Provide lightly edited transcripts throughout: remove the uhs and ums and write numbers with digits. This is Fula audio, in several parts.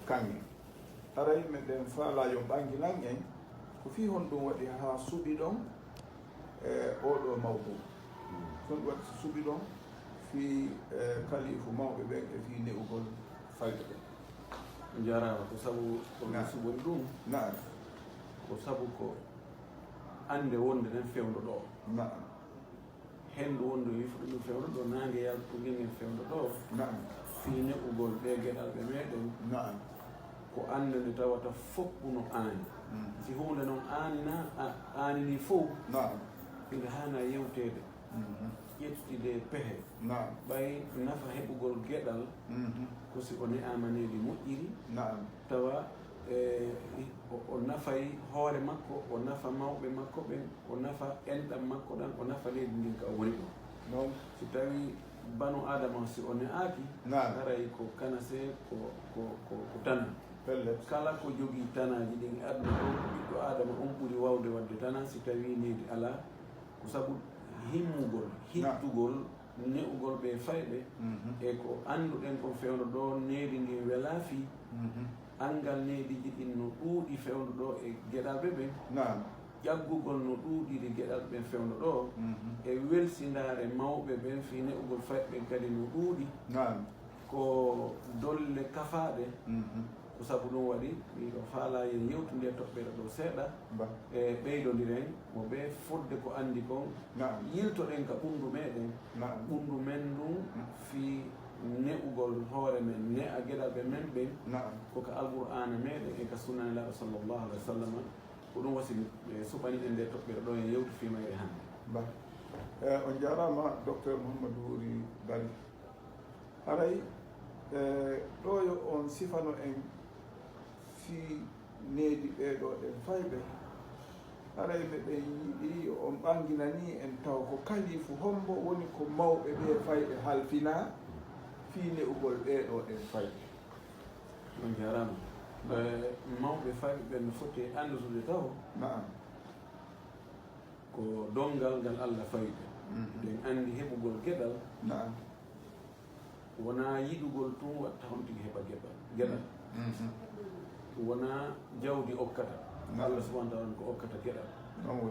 kanŋe aray meɗen faalayo ɓangilan en ko fi hon ɗum waɗi ha suuɓi ɗon e oɗo mawdu ɗum waɗi suuɓi ɗon fi kalifu mawɓe ɓen e fi ne'ugol fayde ɓen jarama ko sabu kono suɓori ɗum naam ko sabu ko ande wonde nen fewdo ɗo naam hendu wonde wifo ɗum fewdo ɗo nangue yaltugel ngel fewdo ɗo naam fi ne'ugol ɓe gueɗal ɓe meɗen naam ko ande nde tawata foppuno aani si hunde noon aanina aanini fof naam inde hana yewtede ƴettide pehe naam ɓay nafa heɓugol gueɗal ko si o ne'amanedi moƴƴiri naam tawa o nafay hoore makko o nafa mawɓe makko ɓen o nafa enɗam makko ɗan o nafa leydi ndin ka o woni ɗo non si tawi banu adama si o ne'aki naam haray ko kanase ko tana pellet kala ko jogii tanaji ɗin aduna ɗo ko ɓiɗɗo adama on ɓuri wawde wadde tana si tawi nedi ala ko sabu himmugol hittugol ne'ugol ɓe fayɓe e ko annduɗen ko fewno ɗo nedi ndi wela fi angal nediji ɗin no ɗuuɗi fewno ɗo e geɗalɓe ɓen naam ƴaggugol no ɗuuɗiri geɗal ɓen fewno ɗo e welsindare mawɓe ɓen fi ne'ugol fayɓe ɓen kadi no ɗuuɗi naam ko dolle kafaɗe ko sabu ɗum waɗi miɗo faala yen yewtide toɓɓere ɗo seeɗa e ɓeydodiren mo ɓe fodde ko andi kon yiltoɗen ka ɓundu meɗen ɓundu men ɗum fi ne'ugol hoore men ne a geɗalɓe men ɓen koko alqur'ana meɗen e ka sunnanilaɗo sallllahu alih wa sallam ko ɗum wasi suɓani en nde toɓɓere ɗo en yewti fimayre hannde ba on jarama docteur Mouhamadou Wuri Bari haray ɗo yo on sifano en fi needi ɓeeɗo ɗen fayɓe haray meɗen yiɗi on ɓanginani en taw ko kalifu hombo woni ko mawɓe ɓe fayɓe halfina fi ne'ugol ɓeeɗo ɗen fayɓe on jarama mawɓe fayɓe ɓen no foti andutude taw naam ko dongal ngal Allah fayɓe ɗen andi heɓugol geɗal naam wona yiɗugol tun watta hon tigi heɓa geɗal wona jawdi okkata Allah subahana taala ko okkata geɗal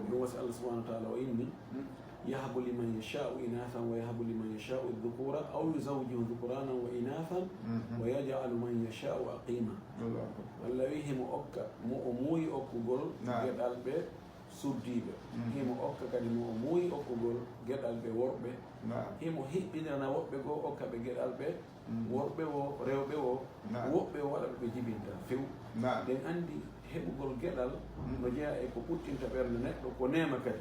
ɗum wasi Allah subahana taala o inni yahabu liman yashau inathan wa yahabu liman yashau dhukura aw yuzawjihu dhukuranan wa inathan wa yaj'alu man yashau aqima walla wi himo okka mo o muuyi okkugol geɗal ɓe suddiɓe himo okka kadi mo o muuyi okkugol geɗal ɓe worɓe himo hiɓɓinirana woɓɓe goo okka ɓe geɗal ɓe worɓe wo rewɓe wo woɓɓe waɗa ɓe jibinta few ɗen andi heɓugol geɗal no jeeya e ko ɓuttinta ɓernde neɗɗo ko nema kadi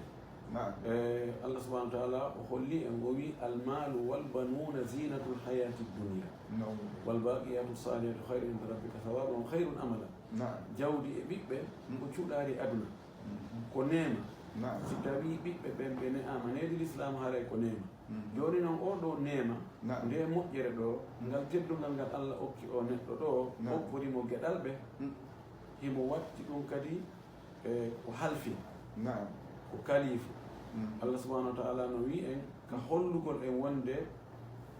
Allah subahana wa taala o holli en o wi almalu walbanuna zinatu lhayati dunia walbaqiyatu salihatu hayru inda rabbika thawaban hayrun amala jawdi e ɓiɓɓe ko cuɗari aduna ko nema si tawi ɓiɓɓe ɓen ɓe ne'ama nedi l'islam haaray ko nema joni noon oɗo nema nde moƴƴere ɗo ngal teddugal ngal Allah okki o neɗɗo ɗo okkorimo geɗal ɓe himo watti ɗum kadi ko halfi ko kalifu Allah subahana wa taala no wi en ka hollugol en wonde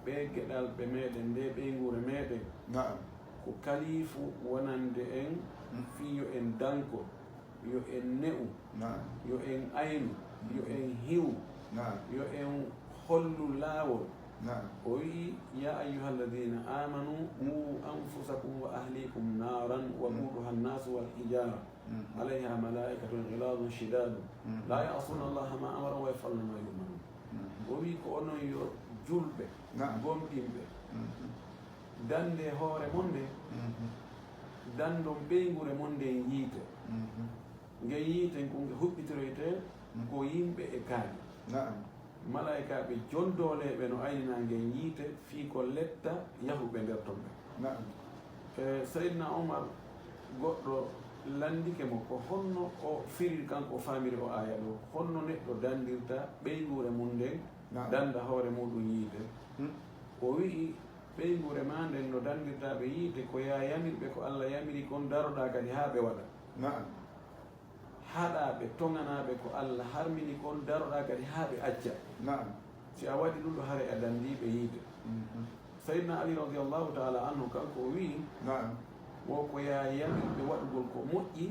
ɓe geɗal ɓe meɗen nde ɓeygure meɗen ko kalifu wonande en fi yo en danko yo en ne'u yo en aynu yo en hiw yo en hollu laawol o wi ya ayuha alladina amanu qu anfusakum wa ahlikum naran wa quduha annasu walhijara alayha malaikatun ghiladun shidadu la ya'suna allaha ma amara wa yaf'aluna ma yu'marun o wi ko onon yo julɓe gomɗinɓe dande hoore mon nde dandon ɓeygure mon nden yiite nge yiiten ko nge huɓɓitiroyte ko yimɓe e kaaɗi malaikaɓe jondoleɓe no aynina ngen yiite fii ko letta yahuɓe nder ton ɓe Seydina Omar goɗɗo landike mo ko honno o firi kanko o famiri o aya ɗo honno neɗɗo dandirta ɓeygure mum nden danda hoore muɗum yiite o wii ɓeygure ma nden no dandirtaɓe yiite ko ya yamirɓe ko Allah yamiri kon daroɗa kadi ha ɓe waɗa haɗaɓe toŋanaɓe ko Allah harmini kon daroɗa kadi ha ɓe acca si a waɗi ɗum ɗo haare a dandiɓe yiide Seydina Ali radiallahu taala anhu kanko o wii woko ya yamirɓe waɗugol ko moƴƴi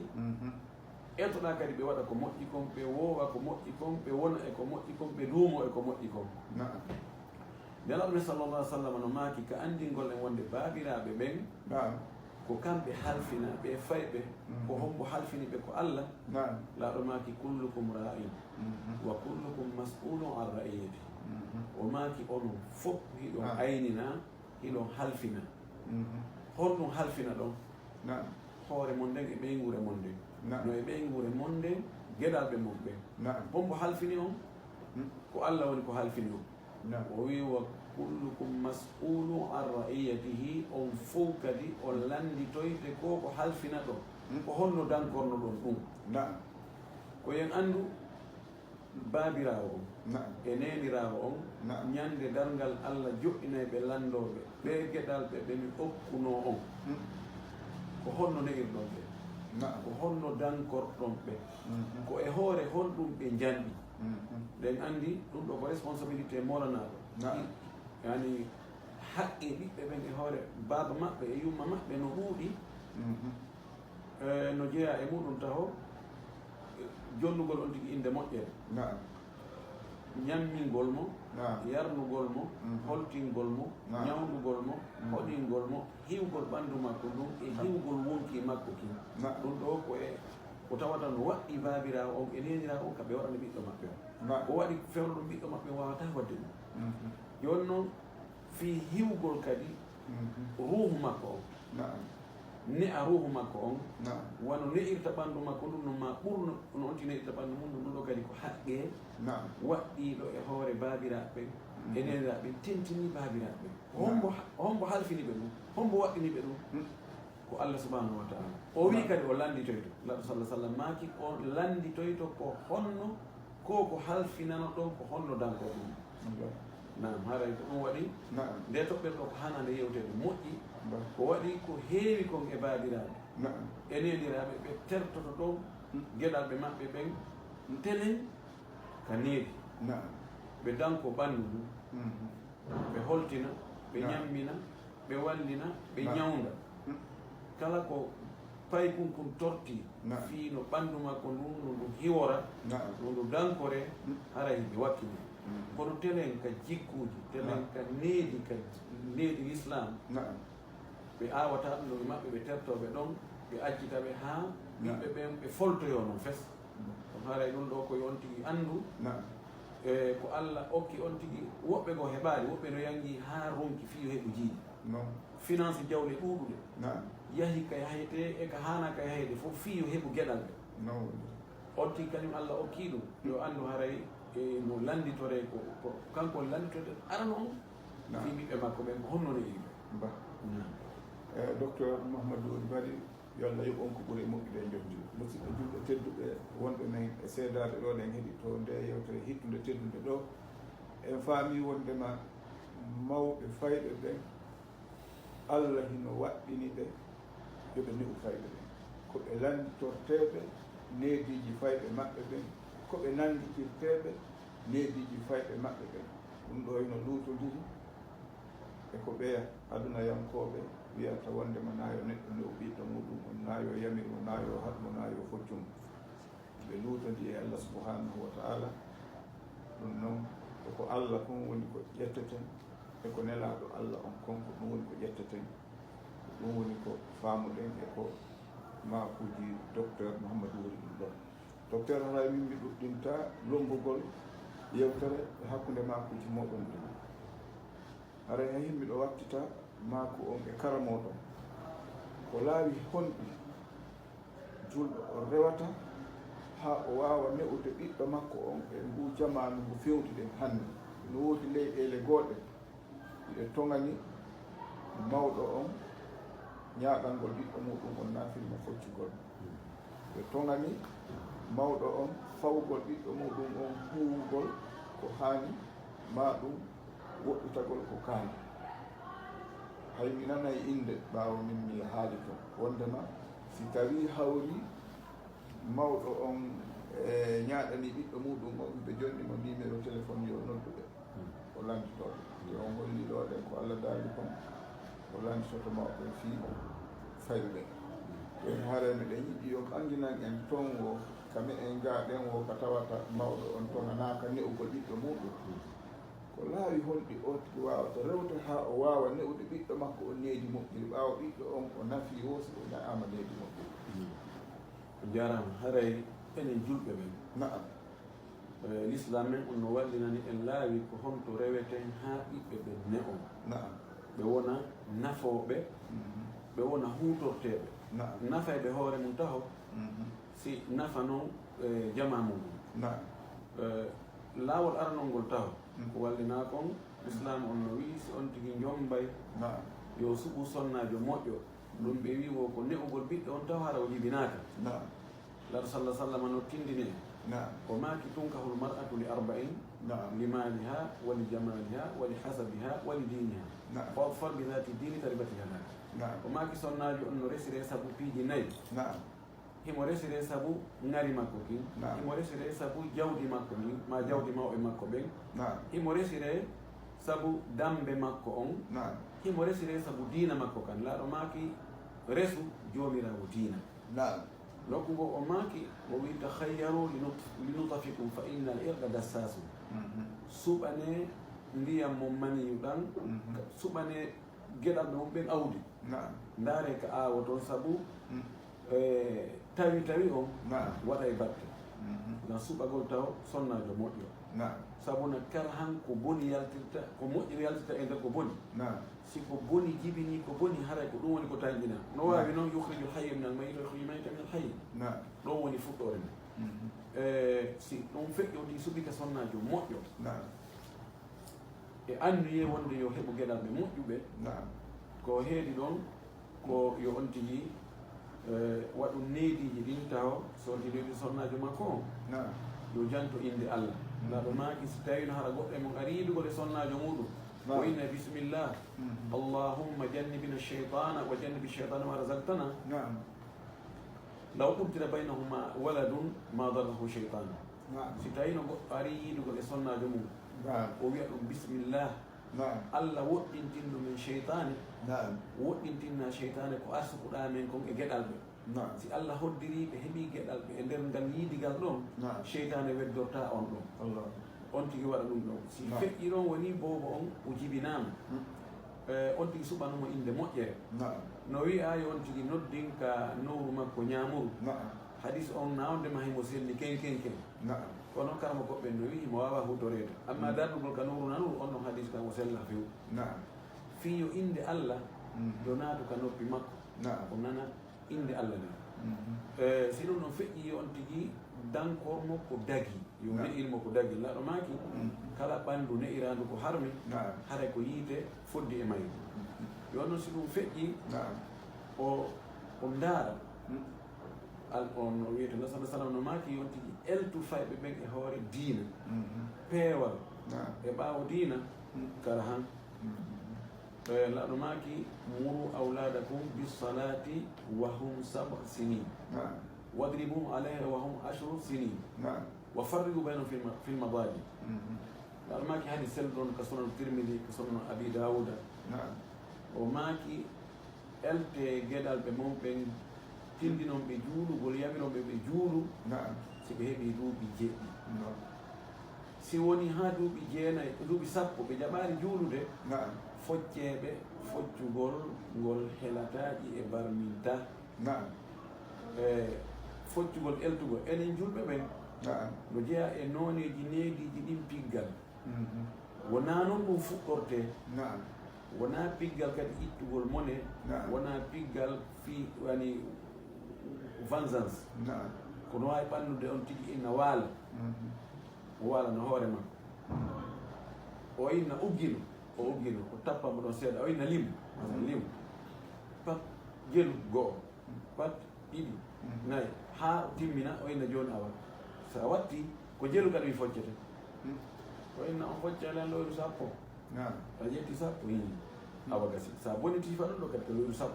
etoɗa kadi ɓe waɗa ko moƴƴi kon ɓe woowa ko moƴƴi kon ɓe wona e ko moƴƴi kon ɓe luumo e ko moƴƴi kon nelaɗo sallallah alih w sallam no maaki ka andingol en wonde baabiraɓe ɓen ko kamɓe halfina ɓe fayɓe ko hombo halfini ɓe ko Allah laaɗo maaki kullukum ra'in wa kullukum mas'ulun an ra'iyati o maaki onon fof hiɗon aynina hiɗon halfina honɗum halfina ɗon hoore mon nden e ɓeygure mon nden no e ɓeygure mon nden geɗalɓe mon ɓen hombo halfini on ko Allah woni ko halfini on o wi wa kullukum mas'ulun an ra'iyatihi on fof kadi o landitoyte ko ko halfina ɗon ko honno dankorno ɗon ɗum ko yen anndu baabirawo on e nenirawo on ñande dargal Allah joƴƴinay ɓe landoɓe ɓe geɗalɓe ɓe mi okkuno on ko honno ne'irɗon ɓe ko honno dankorɗon ɓe ko e hoore honɗum ɓe janɗi nden anndi ɗum ɗo ko responsabilité moranaɗo yani haqqe ɓiɓɓe ɓen e hoore baaba maɓɓe e yumma maɓɓe no ɗuuɗi no jeeya e muɗum taho jonnugol on tigi inde moƴƴere ñammingol mo yarnugol mo holtingol mo ñawdugol mo hoɗingol mo hiwgol ɓanndu makko ndun e hiwgol wonki makko kin ɗum ɗo ko e ko tawata no waɗɗi baabirawo on e nenirawo on kamɓe waɗana ɓiɗɗo maɓɓe o ko waɗi fewno ɗum ɓiɗɗo maɓɓe wawata wadde ɗum joni noon fi hiwgol kadi ruuhu makko on ne'a ruuhu makko on wano ne'irta ɓanndu makko ɗum no ma ɓurno no onti ne'irta ɓanndu mum ɗum ɗo kadi ko haqqe waɗɗiɗo e hoore baabiraɓe e neniraɓe tentini baabiraɓe hombo halfini ɓe ɗum hombo waɗɗini ɓe ɗum ko Allah subhanahu wa ta'ala o wi kadi o landitoyto laɗo sallah sallam maaki o landitoyto ko honno ko halfinano ɗon ko honno danko ɗum nam haray ko ɗum waɗi nde toɓɓen ɗo ko hanande yewtede moƴƴi ko waɗi ko heewi kon e baabiraɓe e neniraɓe ɓe tertoto ɗon geɗalɓe maɓɓe ɓen tenen ka needi ɓe danko ɓanndu ɗum ɓe holtina ɓe ñammina ɓe wallina ɓe ñawda kala ko pay kun torti fiino ɓanndu makko ndun no ndu hiwora no ndu dankore haray ɓe wakkini kono telen ka jikkuji telen ka needi l'islam ɓe awata ɗum ɗo maɓɓe ɓe tertoɓe ɗon ɓe accitaɓe ha ɓiɓɓe ɓen ɓe foltoyo noon fes ɗum haray ɗum ɗo koye on tigi anndu e ko Allah okki on tigi woɓɓe go heɓaali woɓɓe no yangi ha ronki fiyo heɓu jiiɗi finance jawle ɗuuɗuɗe yahi ka yahete e ka hana ka yahede fof fiyo heɓu geɗal ɓe on tigi kañum Allah okki ɗum yo anndu haray no landitore ko kanko landitore arano on fi ɓiɓɓe makko ɓen ko honno ne yiɓe docteur Mouhamadou Bari yo Allah yoɓon ko ɓuuri moƴƴude e jofdi musidɓe julɓe tedduɓe wonɓe men e seedade ɗo ɗen heeɗi to nde yewtere hittude teddude ɗo en faami wondema mawɓe fayɓe ɓen Allah hino waɗɗini ɓe yoɓe ne'u fayɓe ɓen koɓe landitorteɓe neediji fayɓe maɓɓe ɓen koɓe nanditirteɓe neediji fayɓe maɓɓe ɓen ɗum ɗo eno luutodiri e ko ɓeya adunayankoɓe wiyata wondema nayo neɗɗo ne'u ɓiɗɗo muɗum on nayo yamirmo nayo haɗmo nayo foccumo ɓe luutodi e Allah subhanahu wa ta'ala ɗum noon eko Allah kon woni ko ƴetteten eko nelaɗo Allah on konko ɗum woni ko ƴetteten ɗum woni ko faamuɗen e ko makuji docteur Mouhamadou wori ɗum ɗon docteur haray min mbi ɗuɗɗinta lombugol yewtere e hakkude makuji moɗon ɗum haray ha yimɓe ɗo wattita maku on e karamoɗon ko laawi honɗi julɗo o rewata ha o wawa ne'ude ɓiɗɗo makko on e ngu jamanu ngu fewɗiɗen hannde no woodi leyɗele goɗɗe ɗe tongani mawɗo on ñaaɗangol ɓiɗɗo muɗum on nafirma foccugol ɓe tongani mawɗo on fawgol ɓiɗɗo muɗum on huwugol ko haani ma ɗum woɗɗitagol ko kaani hay mi nanay inde ɓaawo min mi haali ton wondema si tawi hawri mawɗo on e ñaaɗani ɓiɗɗo muɗum on ɓe jonɗimo numéro téléphone yo nodduɓe o landitoɓe yo holli ɗo ɗen ko Allah daali kon o landitoto mawɓe fii fayru ɗen en haarani ɗen yiɗi yo andinan en ton o kame en gaaɗen o ko tawata mawɗo on ton anaka ne'ugol ɓiɗɗo muɗum ko laawi honɗi o tigi wawata rewta ha o wawa ne'ude ɓiɗɗo makko o needi moƴƴiri ɓawa ɓiɗɗo on o nafi woosi o na'ama needi moƴƴiri jarama haray enen julɓe ɓen naam l'islam men on no wallinani en laawi ko honto reweten ha ɓiɓɓe ɓe ne'o naam ɓe wona nafoɓe ɓe wona hutorteɓe nafayɓe hoore mum taho si nafa noon jama muɗum laawol aranol ngol taho ko wallina kon islam on no wi si on tigi jombay yo suɓu sonnajo moƴƴo ɗum ɓe wi wo ko ne'ugol ɓiɗɗo on taw hara o jibinaka laɗo sallah sallam no tindini en ko maaki tunkahul mar'atu li arba'in li maliha wa li jamaliha wa li hasabiha wa li diniha fadfar bi dhati dini taribati yadaka ko maaki sonnajo on no resire sabu piiji nayyi himo resire sabu ngari makko kin himo resire sabu jawdi makko kin ma jawdi mawɓe makko ɓen himo resire sabu dambe makko on himo resire sabu diina makko kan laaɗo maaki resu joomirawo diina lokkugo o maaki o wi tahayyaru linutafikum fa inna al irqa dassasu suɓane ndiyam mo maniyu ɗan suɓane geɗal ɓe mum ɓen awdi ndaare ka aawo toon sabu tawi on waɗa e batte ngam suɓagol taw sonnajo moƴƴo sabu no kala han ko boni yaltirta ko moƴƴiri yaltirta e nder ko boni si ko boni jibini ko boni haray ko ɗum woni ko tañƴina no wawi noon yuhriju hayya min al mayit wa yuhriju mayita min al hayy ɗon woni fuɗɗore nde si ɗum feƴƴi odi suɓika sonnajo moƴƴo e anduye wonde yo heɓu gueɗal ɓe moƴƴuɓe ko heedi ɗon ko yo on tigi waɗu neediji ɗin taw so jiɗoɗi sonnajo makko o yo janto inde allah laɗo maaki si tawino hara goɗɗo e mum ariidugol e sonnajo muɗum o inna bisimillah allahumma jannibina cheytana wa jannibi cheytana ma razaqtana law ɓurtira baynahuma waladun ma darahu cheytana si tawino goɗɗo ari yiidugol e sonnajo mum o wiya ɗum bisimillah allah woɗɗintinɗo min cheytane woɗɗintinna cheytane ko arsukuɗa men kon e gueɗal ɓe si allah hoddiri ɓe heeɓi gueɗal ɓe e nder ngal yiidigal ɗon cheytane weddorta on ɗon on tigi waɗa ɗum ɗon si feƴƴi ɗon woni boobo on o jibinama on tigi suɓanoma inde moƴƴere no wiya yo on tigi noddin ka nowru makko ñamuru hadis on nawdema himo selli ken kono karama goɓɓe no wi mo wawa hutorede amma dardugol ka nowru nanuru on ɗon hadis kan o sella few fi yo inde allah yo naatu ka noppi makko o nana inde allah nde si ɗum ɗon feƴƴi on tigi dankormo ko dagi yo ne'irmo ko dagi laɗo maaki kala ɓanndu ne'irandu ko harmi haray ko yiite foddi e mayru yo noon si ɗum feƴƴi o ndaara on no wiyete no sallah sallam no maaki on tigi eltu fayɓe ɓen e hoore diina peewal e ɓaawo diina kala han laɗo maaki muru awladakum bisalati wa hum 7 sinin wadribum alayha wa hum 10 sinin wa farrigu baynahum fi lmadaji laɗo maaki hadi sel ɗon ka sunan tirmidi ka sunan abi dawuda o maaki elte gueɗal ɓe mum ɓen tindinon ɓe juulugol yaminon ɓe juulu si ɓe heeɓi duuɓi jeɗɗi si woni ha duuɓi jeenayi duuɓi 10 ɓe jaɓaari juulude focceeɓe foccugol ngol helataji e barminta foccugol eltugol enen julɓe ɓen no jeeya e nooneji neediji ɗin piggal wona noon ɗum fuɗɗorte wona piggal kadi ittugol mone wona piggal fi wani vengeance kono wawi ɓannude on tigi inna waala o waala no hoore makko o inna uggino o uggino o tappamo ɗon seeɗa o inna limu pat jelu go'o pat ɗiɗi nayi ha timmina o inna joni a wat so a watti ko jelu kadi mi foccete o inna on focca len loyru 10 a ƴetti 10 yini awa gasi sa boniti fa ɗum ɗo kadi ko loyru 10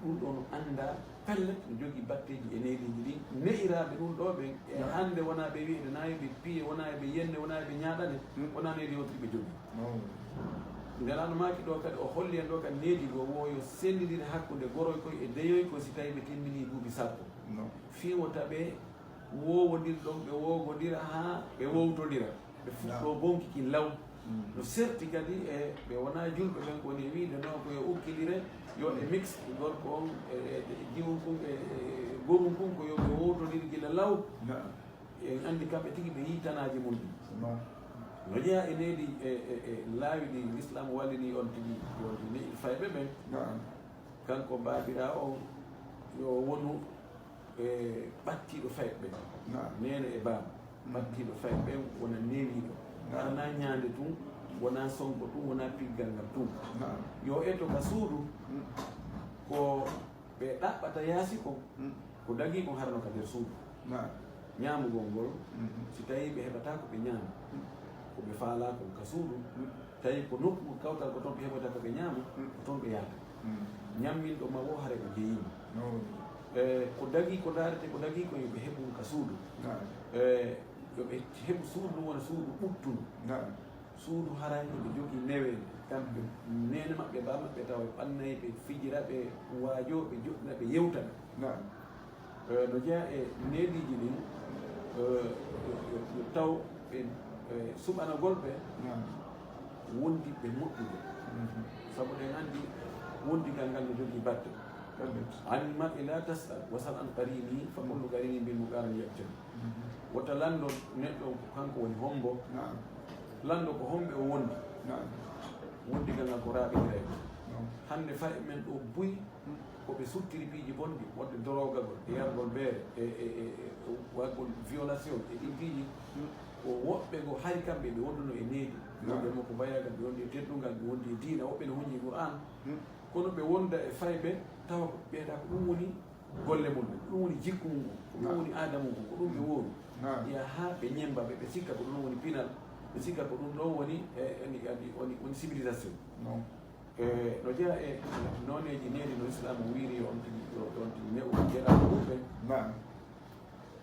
ɗum ɗo no anda pellet no jogui batteji e neediji ɗi ne'iraɓe ɗum ɗo ɓen e hande wona ɓe wiide nayi ɓe piye wona ɓe yenne wona ɓe ñaɗane wona needi yotiri ɓe jogui ndelano maki ɗo kadi o holli en ɗo kadi needi go woyo sendidira hakkude goroy koy e deyoy ko si tawi ɓe timmini duuɓi sappo fiwota ɓe wowodir ɗon ɓe wogodira ha ɓe wowtodira ɓe fuɗɗo bonkiki law no serti kadi e ɓe wona julɓe ɓen koni wiide no koyo ukkilire yo ɓe mix gorko on e jiwum kum e gorum kum ko yo ɓe wowtodir gila law en andi kamɓe tigi ɓe yitanaji mum ɗi no jeeya e needi e laawi ɗi l'islam wallini on tigi yoni fayɓe ɓen kanko mbabira on yo wonu e ɓattiɗo fayɓe nene e baaba ɓattiɗo fayɓe wona newiɗo arana ñaande tun wona sonko tun wona piggal ngal tun yo eto ka suudu ko ɓe ɗaɓɓata yaasi ko ko dagi ko harno ka nder suudu ñaamugol ngol si tawi ɓe heɓata ko ɓe ñaama ko ɓe faala ko ka suudu tawi ko nokku kawtal ko toon ɓe heɓata ko ɓe ñaama ko toon ɓe yaata ñamminɗo ma wo hare ko jeeyima ko dagi ko daarete ko dagi ko yoɓe heɓu ka suudu yoɓe heɓu suudu ɗum wona suudu ɓuttunu suudu harani ɓe jogii newede kamɓe nene maɓɓe ba maɓɓe tawa ɓe ɓannayi ɓe fijira ɓe waajo ɓe joɗɗina ɓe yewtana no jeeya e neediji ɗin yo taw ɓe suɓanagol ɓe wondi ɓe moƴƴude sabu ɗen anndi wondigal ngal no jogii batte an mar'i la tasal wasal an qarini fa kullu qarini bil muqaran yabtali wota lanndo neɗɗo kanko woni hombo lanndo ko homɓe o wondi wondigal ngal ko raaɓidirayɓe hannde faye men ɗo buyi koɓe suttiri piiji bonɗi wonde dorogagol e yargol beere e waggol violation e ɗin piiji ko woɓɓe go hay kamɓe ɓe wonduno e needi wonde makko bayagal ɓe wondi e teddungal ɓe wondi e diina woɓɓe ne hoñi Qur'an kono ɓe wonda e fayɓe tawa ko ɓeeta ko ɗum woni golle mum ko ɗum woni jikku mum ko ɗum woni aadamu mum ko ɗum ɓe woori ya ha ɓe ñemba ɓe sikka ko ɗum woni pinal ɓe sikka ko ɗum ɗon woni woni civilisation no jeeya e noneji needi no islam wiiri on tigi ne'u jeɗaɗo ɗumɓe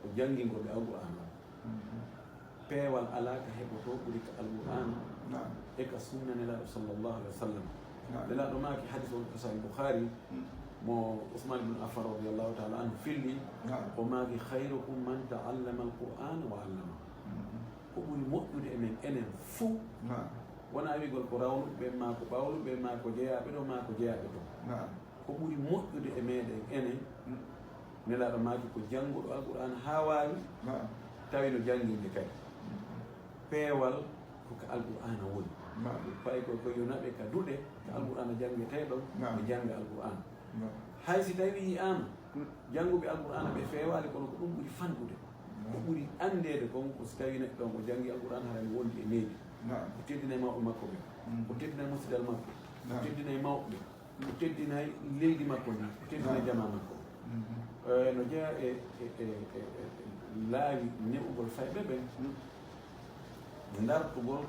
ko janggingoɓe alqur'an peewal alaka heɓoto ɓuri ka alqur'an e ka sunna nelaɗo sallllahu alih wa sallam nelaɗo maaki hadis on ko sahih boukhari mo ousmane ibne affan radiallahu taala anhu filli o maaki hayrukum man taallama alqur'ana wa allama ko ɓuri moƴƴude emen enen fou wona wigol ko rawnuɓe ma ko ɓawluɓe ma ko jeeyaɓe ɗo ma ko jeeyaɓe ɗo ko ɓuri moƴƴude e meɗen enen nelaɗo maaki ko jannguɗo alqur'an ha wawi tawi no jannginde kadi peewal koko alqur'ana woni fayi ko yonaɓe ka duɗe ko alqur'ana janngeteɗon ɓe jannga alqur'ana hay si tawi yiyama jannguɓe alqur'ana ɓe feewali kono ko ɗum ɓuri fanɗude ko ɓuri andede kon ko si tawi neɗɗo on o janngi alqur'ana harani wondi e needi o teddinay mawɓe makko ɓe o teddinay musidal makko o teddinay mawɓe o teddinay leydi makko ndi o teddinay jama makko no jeeya e laawi neɓugol fayɓe ɓen dartugol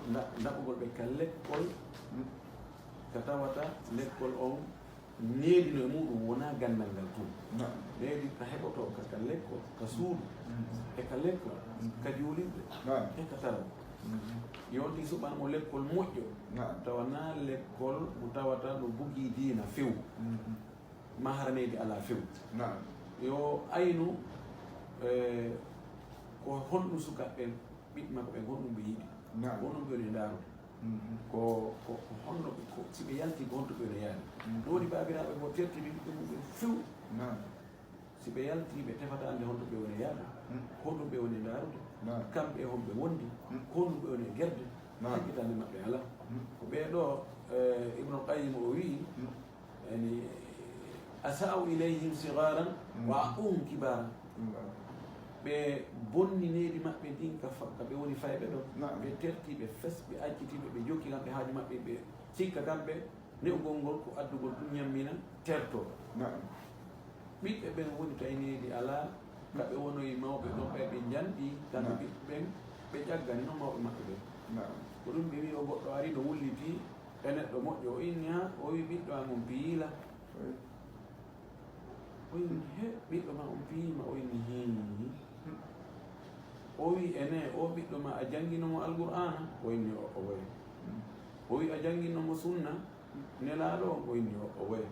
daɓugol ɓe ka lekkol ka tawata lekkol on needino e muɗum wona gandal ngal tun needi ka heɓoto ka lekkol ka suudu e ka lekkol ka juulirɗe e ka taraw yonti suɓanmo lekkol moƴƴo tawana lekkol mo tawata no bugii diina few maharaneedi ala few yo aynu ko honɗum sukaɓe ɓiɓɓe makko ɓe gonɗum ɓe yiɗi gonɗum ɓe woni ndaarude ko honno ko si ɓe yalti ko honto ɓe woni yaade ɗum woni babiraɓe mo tertiri ɓiɓɓe mumɓe few si ɓe yalti ɓe tefata ande honto ɓe woni yaade honɗum ɓe woni ndaarude kamɓe honɓe wondi honɗum ɓe woni gerde hakkitande maɓɓe ala ko ɓeeɗo ibnul qayyim o wii yani asa'u ilayhim sigaran wa aquhum kibaran ɓe bonnineedi maɓɓe ndin ka ɓe woni fayɓe ɗo ɓe tertiɓe fes ɓe accitiɓe ɓe jokki kamɓe haaju maɓɓe ɓe sikka kamɓe ne'ugol ngol ko addugol ɗum ñammina terto ɓiɓɓe ɓen woni tawneedi ala kaɓe wonoyi mawɓe ɗon ɓe ɓe janɗi kamɓe ɓiɓɓe ɓen ɓe ƴaggani noon mawɓe maɓɓe ɓen ko ɗum ɓe wi o goɗɗo ari no wulliti e neɗɗo moƴƴo o inni ha o wi ɓiɗɗo am on piyiila o inni he ɓiɗɗo ma on piyima o inni hi o wi ene o ɓiɗɗo ma a jannginomo alqur'ana o inni o wayi o wi a jangguinomo sunna nelaɗo on o inni o woya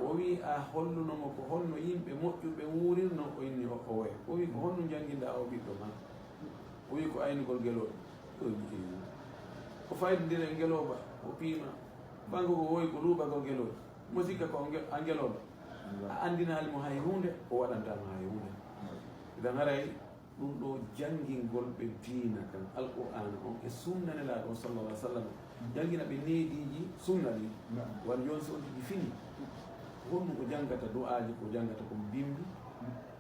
o wi a hollunomo ko holno yimɓe moƴƴuɓe wuurirno o inni o woya o wi ko honno jangguinɗa o ɓiɗɗo ma o wi ko aynugol ngeloɗo o wi ko faydodira e ngeloba o piima bango ko woyi ko luuɓagol ngeloɗo mo sikka ko a ngeloɗo a andinalimo hay hunde o waɗantama hay hunde idan haray ɗum ɗo janngingol ɓe diina kan alqur'ana on e sunnanelaɗo on sallallah alih w sallam janngina ɓe neediji sunna ɗi wan joni so on tigi fini honɗum ko janggata du'aji ko janggata ko bimbi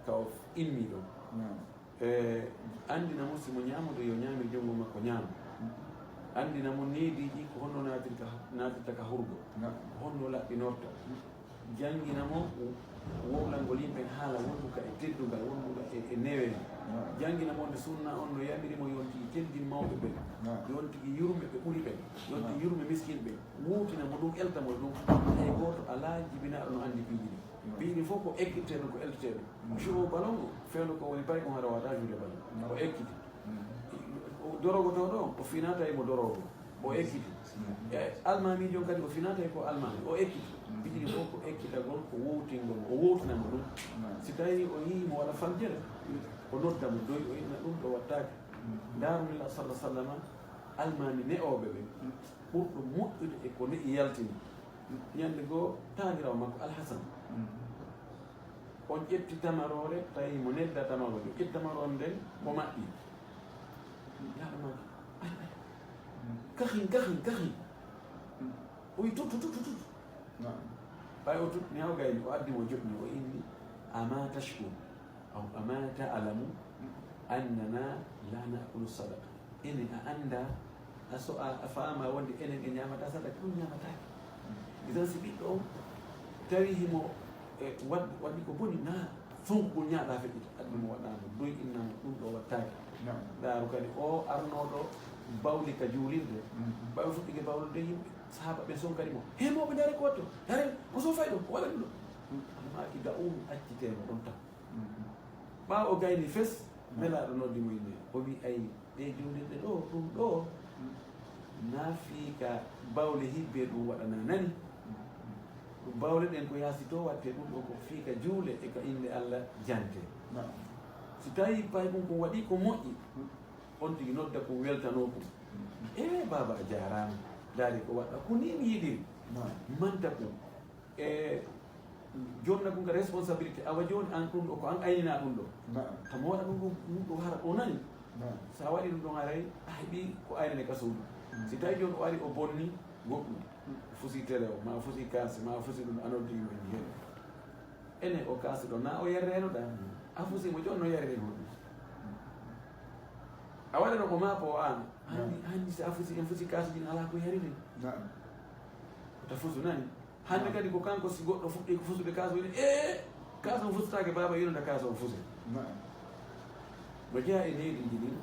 kaw immi ɗon andina mo simo ñamodo yo ñaami jonngo makko ñaama andina mo neediji ko honno natirta ka hurgo honno laɓɓinorta janngina mo wowlangol yimɓe haala wonɗuka e teddugal wonɗuka e newere janngina mo nde sunna on no yamirimo yon tigi teddin mawɓe ɓe yon tigi yurme ɓe ɓuri ɓen yon tigi yurme miskin ɓe wuutina mo ɗum eltamo ɗum hay goto ala jibinaɗo no andi piiji ɗi piiji fof ko ekkiteɗo ko elteteɗo jowo balongo fewno ko woni pay on hara wata juude balon o ekkiti dorogo to ɗo o finata emo dorogo o ekkiti almami jon kadi o finata ko almami o ekkiti piiji ɗi fof ko ekkitagol ko wowtingol o wowtinamo ɗum si tawi o yii mo waɗa famjere o noddamo doyi o inna ɗum ɗo wattake darumillah sallah sallam almami ne'oɓe ɓe ɓurɗo moƴƴude e ko ne'i yaltini ñande goo tanirawo makko alhasan on ƴetti tamarore tawi mo nedda tamarore ƴetti tamarore nden mo maɓɓi yaɗomaki kahin o wi tut ɓay o tut ni haw gayni o addimo joɗni o inni ama tashkur aw ama ta'lamu annana la nakulu sadaqa enen a anda a faama wonde enen e ñamata sadaka ɗum ñamatake isan si ɓiɗɗo o tawi himo waɗi ko boni na fonkugol ñaaɗa feƴƴita aɗum waɗano doy innama ɗum ɗo wattake daaru kadi o arnoɗo bawli ka juulirde ɓawi fuɗɗike bawlude yimɓe sahaba ɓe sonkani mo he mawɓe dare ko watto dare ko so fay ɗo o waɗani ɗo almaki da accitemo ɗon tan ɓawa o gayni fes nelaɗo noddimo yinne o wi ayi ɗe juulirɗe ɗo ɗum ɗo naafika bawle hibbe ɗum waɗana nani ɗum bawle ɗen ko yaasi to watte ɗum ɗo ko fiika juule e ko inde allah jante si tawi pay ɗum ko waɗi ko moƴƴi on tigi nodda ko weltano ɗum e baba a jarama daari ko waɗɗa ko ni mi yiɗiri manta ɗum e jonna ɗum ka responsabilité awa joni an ɗum ɗo ko an aynina ɗum ɗo tamo waɗa ɗum ɗo hara o nani sa waɗi ɗum ɗon haray a heeɓi ko aynane ka suudu si tawi joni o ari o bonni goɗɗum fusi télé o ma fusi kaasi ma fusi ɗum anoddiimo en hen ene o kaasi ɗo na o yerreno ɗa a fusimo joni no yerre ɗum a waɗano ko mapo o an hanndi so a fusi en fusi kaasi ɗin ala ko yariri ta fusu nani hande kadi ko kanko si goɗɗo fuɗɗi ko fusude kaas woni kaas on fusutake baba yinonda kaas on fuse no jeeya e neɗiji ɗin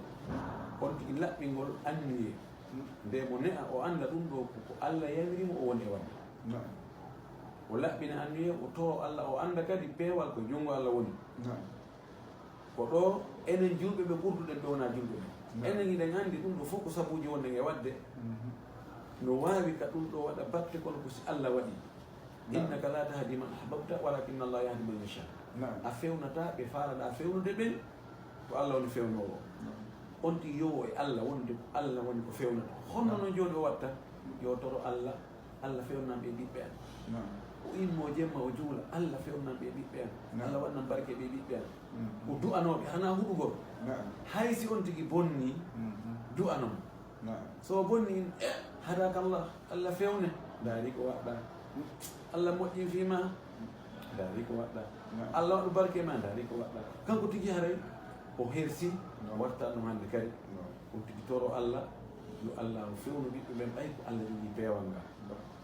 on tigi laɓɓingol anniye nde mo ne'a o anda ɗum ɗo ko allah yawirimo o woni e wadde o laɓɓina anniye o toro allah o anda kadi peewal ko junngo allah woni ko ɗo enen julɓe ɓe ɓurduɗen ɓe wona julɓe ɓe enen iɗen andi ɗum ɗo fof ko sabuji wonnen e wadde no wawi ka ɗum ɗo waɗa batte kono ko si allah waɗi innaka la tahdi man ahbabta walakinna allah yahdi man yacha a fewnata ɓe faalaɗa fewnude ɓen ko allah woni fewnowo on ti yowo e allah wonde ko allah woni ko fewnata honno noon joni o watta yo toro allah allah fewnanɓe e ɓiɓɓe an o immo jemma o juula allah fewnanɓe e ɓiɓɓe an allah waɗnan barke ɓe ɓiɓɓe an o du'anoɓe hana huɗugol hay si on tigui bonni du'anon so bonni hadaka allah allah fewne daari ko waɗɗa allah moƴƴin fima daari ko waɗɗa allah waɗu barke ma daari ko waɗɗa kanko tigui haray o hersi watta ɗum hande kadi o tigi toro allah yo allah o fewnu ɓiɓɓe ɓen ɓay ko allah jogui peewal ngal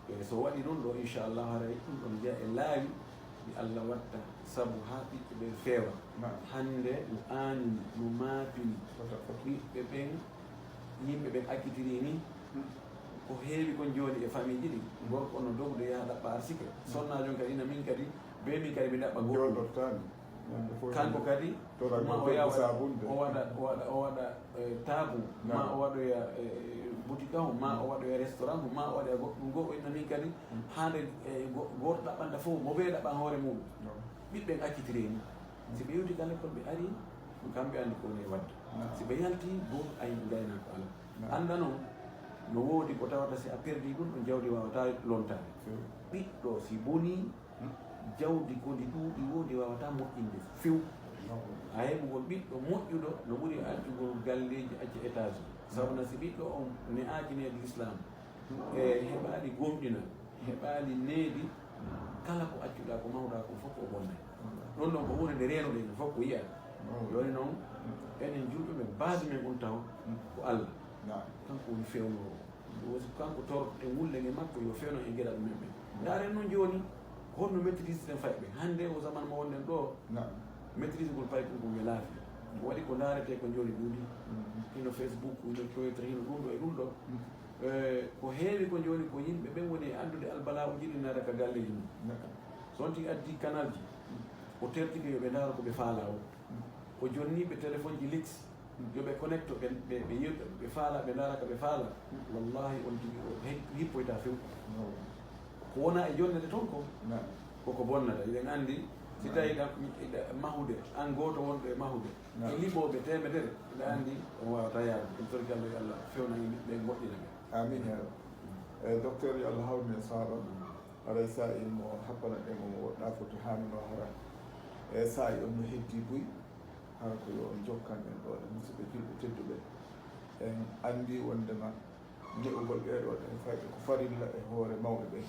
e so waɗi ɗum ɗo inchallahu haray ɗum ɗon jeeya e laawi ɗi allah watta saabu ha ɓiɓɓe ɓen feewa hande no anini no maapini ɓiɓɓe ɓen yimɓe ɓen akkitiri ni ko heewi kon joni e famille ji ɗi gorko no dogde yaha ɗaɓɓa arsike sonnajon kadi ina min kadi be min kadi mi ɗaɓɓa goɗɗum kanko kadi ma o yawa o waɗa taabu ma o waɗoya boutique o ma o waɗoya restaurant o ma o waɗoya goɗɗum goo nani kadi hande goto ɗaɓɓanta fof mo ɓe ɗaɓan hoore muɗum ɓiɓɓen accitire ni si ɓe yewti galle kon ɓe ari kamɓe andi ko woni e wadde si ɓe yalti goto ayi gaynako ala anda noon no woodi ko tawata si a perdi ɗum ɗo jawdi wawata lontade ɓiɗɗo si boni jawdi kodi ɗuuɗi woodi wawata moƴƴinde few a heɓugol ɓiɗɗo moƴƴuɗo no ɓuuri accugol galleji acca étage sabuna si ɓiɗɗo on ne akinede l'islam e heɓaali gomɗina heɓaali needi kala ko accuɗa ko mawɗa ko fof ko bonnay ɗon ɗon ko hunde nde reenuɗe fof ko yiya joni noon enen julɓe ɓe base men on taw ko Allah kanko woni fewnowo wosi kanko torɗe wulle nge makko yo fewno e gueɗal men ɓe ndaren noon joni holno maîtrise ten fayɓe hande o zaman mo wonɗen ɗo maîtrise ngol fay ɗum ko we laafi waɗi ko daarete ko joni ɗuuɗi hino Facebook hino Twitter hino ɗum ɗo e ɗum ɗo ko heewi ko joni ko yimɓe ɓen woni andude albala o jiɗi nara ka galleji mum son tigi addi canal ji o tertike yoɓe ndaaro koɓe faala o jonniɓe téléphone ji lix yoɓe connecte ɓe yirɗa ɓe faala ɓe ndaara ka ɓe faala wallahi on tigi o hippoyta few ko wona e jonnede toon ko koko bonnata eɗen anndi si tawi mahude an gooto wonɗo e mahude e liɓoɓe temedere ɓe anndi on wawata yaade ɗum torki Allah yo Allah fewna yimɓe moƴƴina ɓe amin ya rab docteur yo Allah hawrine saaba haray sa i mo happana ɗen omo woɗɗa foti hamino hara e sa i on no heddi buy hara ko yo on jokkan en ɗo ɗe musidɓe julɓe tedduɓe en anndi wondema neɓugol ɓeeɗo ɗen fayɓe ko farilla e hoore mawɓe ɓen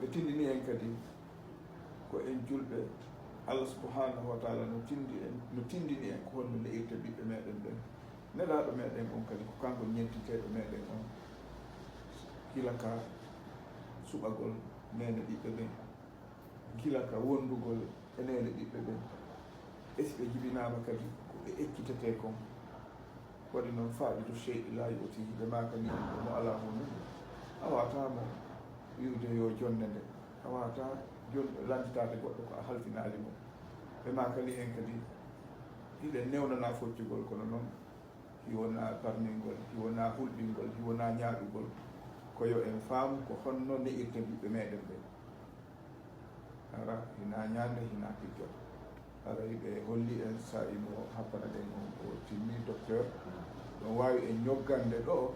ɓe tindini en kadi ko en julɓe Allah subhanahu wa taala no tindini en ko holno leyirta ɓiɓɓe meɗen ɓen neɗaɗo meɗen on kadi ko kanko ñentiteɗo meɗen on kila ka suɓagol nene ɓiɓɓe ɓen kila ka wondugol e nene ɓiɓɓe ɓen esi ɓe jibinama kadi ko ɓe ekkitete kon waɗi noon faaɗitu cheyɗi la yoti ɓe maka ni mo ala mo num a watamo wiwde yo jonde nde a wawata lantitade goɗɗo ko a halfinali mo ɓe makani hen kadi hiɗen newnana foccugol kono noon hiwona parningol hiwona hulɓingol hiwona ñaaɗugol koyo en faamu ko honno ne'irten ɓiɓɓe meɗen ɓe ara hina ñande hina tiggal ara ɓe holli en sa imo happana ɗen on o timmi docteur ɗon wawi en ñoggande ɗo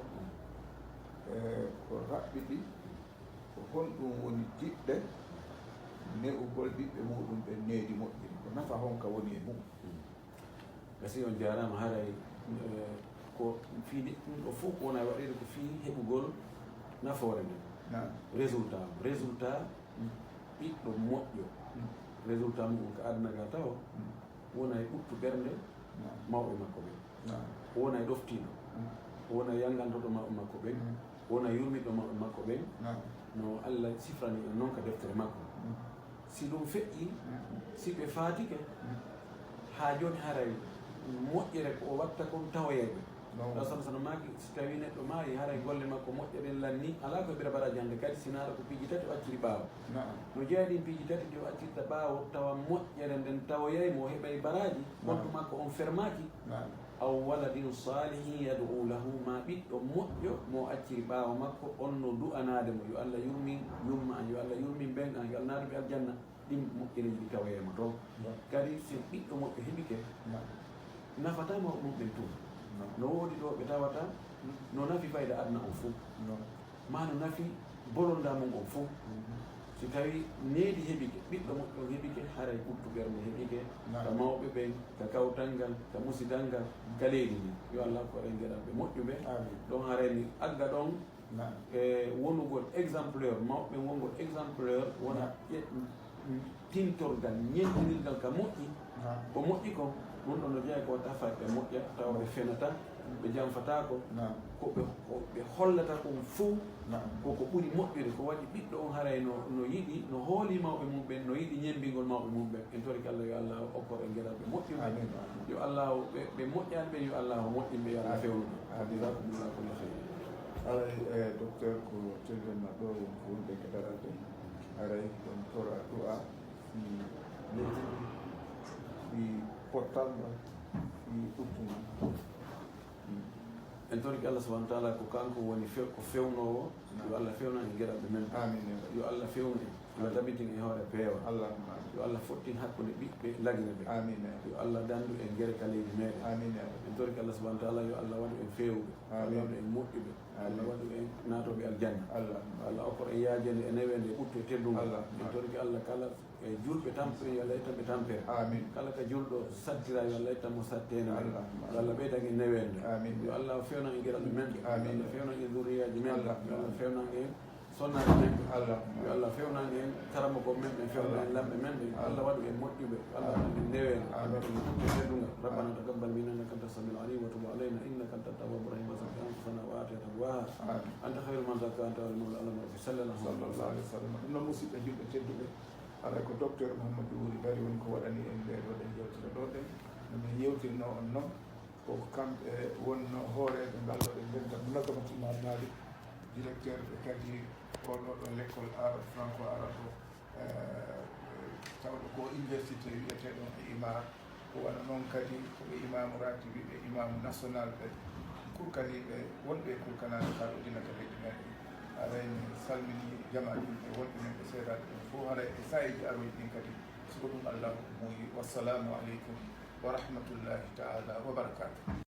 ko raɓɓiɗi ko honɗum woni jiɗɗe ne'ugol ɓiɓɓe muɗum ɓe needi moƴƴiri ko nafa honka woni e mum gasi on jarama haray ko fiiɗi ɗum ɗo fof ko wona waɗede ko fii heɓugol nafoore nden résultat ɓiɗɗo moƴƴo résultat mum ko aduna ga taw wona e ɓuttu ɓernde mawɓe makko ɓen wona e ɗoftiɗo wona yangantoɗo mawɓe makko ɓen wona yurmiɗo mawɓe makko ɓen no Allah sifrani en noon ka deftere makko si ɗum feƴƴi si ɓe faatike ha joni haray moƴƴere ko o watta kon tawoyeɓe ɗa sono sono maki si tawi neɗɗo maayi haray golle makko moƴƴeɗen lanni ala ko ɓira baraji hande kadi sinaɗa ko piiji tati o acciri ɓaawo no jeeyaɗin piiji tati ɗi o accirta ɓaawo tawa moƴƴere nden tawoyaymo o heɓay baraji gontu makko on fermaki aw waladin salihin yad'u lahu ma ɓiɗɗo moƴƴo mo acciri ɓaawo makko on no du'anade mo yo Allah yurmin yumma an yo Allah yurmin ɓen an yo Allah naɗuɓe aljanna ɗin moƴƴereji ɗi tawoyemo toon kadi si ɓiɗɗo moƴƴo heɓike nafatama ɗum ɓen tun no woodi ɗo ɓe tawata no nafi fayda aduna on fof ma no nafi bolonda mum on fof si tawi needi heɓike ɓiɗɗo moƴƴo heɓike haray ɓuttu ɓernde heɓike ka mawɓe ɓen ka kawtal ngal ka musidal ngal ka leydi ndi yo Allah ko ren geɗal ɓe moƴƴuɓe ɗon harayni agga ɗon e wonugol exemplaire mawɓe wongol exemplaire wona tintorgal ñentinirgal ka moƴƴi ko moƴƴi ko ɗum ɗon no jeeya ko watta fayɓe moƴƴa tawa ɓe fenata ɓe janfatako koɓe hollata kon fou koko ɓuuri moƴƴude ko waɗi ɓiɗɗo on haray no yiɗi no hooli mawɓe mumɓen no yiɗi ñembingol mawɓe mumɓen en toriki Allah yo Allah okkor e gueɗal ɓe moƴƴuɓe yo Allah ɓe moƴƴani ɓen yo Allah moƴƴinɓe yo Allah fewnuɓe jazakumullah kulla khayr aray docteur ko tellenma ɗo yen ko wonɓe ke darade aray ɗon tora du'a leydi portal ngal fi ɓurtuma en torki Allah subahanahu wa taala ko kanko woni ko fewnowo yo Allah fewna e gueɗalɓe men amin yo Allah fewne yo tabitin e hoore peewa allahumma yo Allah fottin hakkude ɓiɓɓe lagine ɓe amin yo Allah dandu en guere kaleji meɗen amin en torki Allah subahanahu wa taala yo Allah waɗu en fewɓe Allah waɗu en moƴƴuɓe Allah waɗu en natoɓe aljanna Allah okkor en yaajede e newede e ɓuttu e teddungal en torki Allah kala e julɓe tampere yo Allah ittanɓe tampere amin kala ka julɗo sattira yo Allah ittanmo sattene yo Allah ɓeydan e newende yo Allah fewnan e gueɗalɓe men yo Allah fewnan e zuriyaji men yo Allah fewnan e sonnaji men yo Allah fewnan en karama ko men ɓe fewna en lamɓe men ɓe Allah waɗu en moƴƴuɓe Allah waɗu en newende Allah waɗu en ɓuttu e teddungal rabbana taqabbal minna innaka anta samiul alim wa tub alayna innaka anta tawwabur rahim wa zakki anfusana wa atina taqwaha anta khairu man zakka anta wal mawla sallallahu alaihi wa sallam ɗum noon musidɓe julɓe tedduɓe alay ko docteur Mouhamadou Wuri Bari woni ko waɗani en nde ɗo ɗen yewtira ɗo ɗen nomin yewtirno on noon koko kamɓe wonno hooreɓe ngal ɗo ɗen ndenta munagamatul Malik directeur ɓe kadi oɗo ɗo l'école franco arabe o tawɗo ko université wiyeteɗon e imar o waɗa noon kadi koɓe imamu ratibi ɓe imamu national ɓe kurkaniɓe wonɓe kurkanaɓe kaɗo dina ka leydi meɗen arayni salmini jama ɗumɓe wonɓe men ɓe seedaɓe ɗum fof haɗa e sayiji aroji ɗin kadi siko ɗum Allah muuyi wassalamu aleykum wa rahmatullahi taala wa barakatuh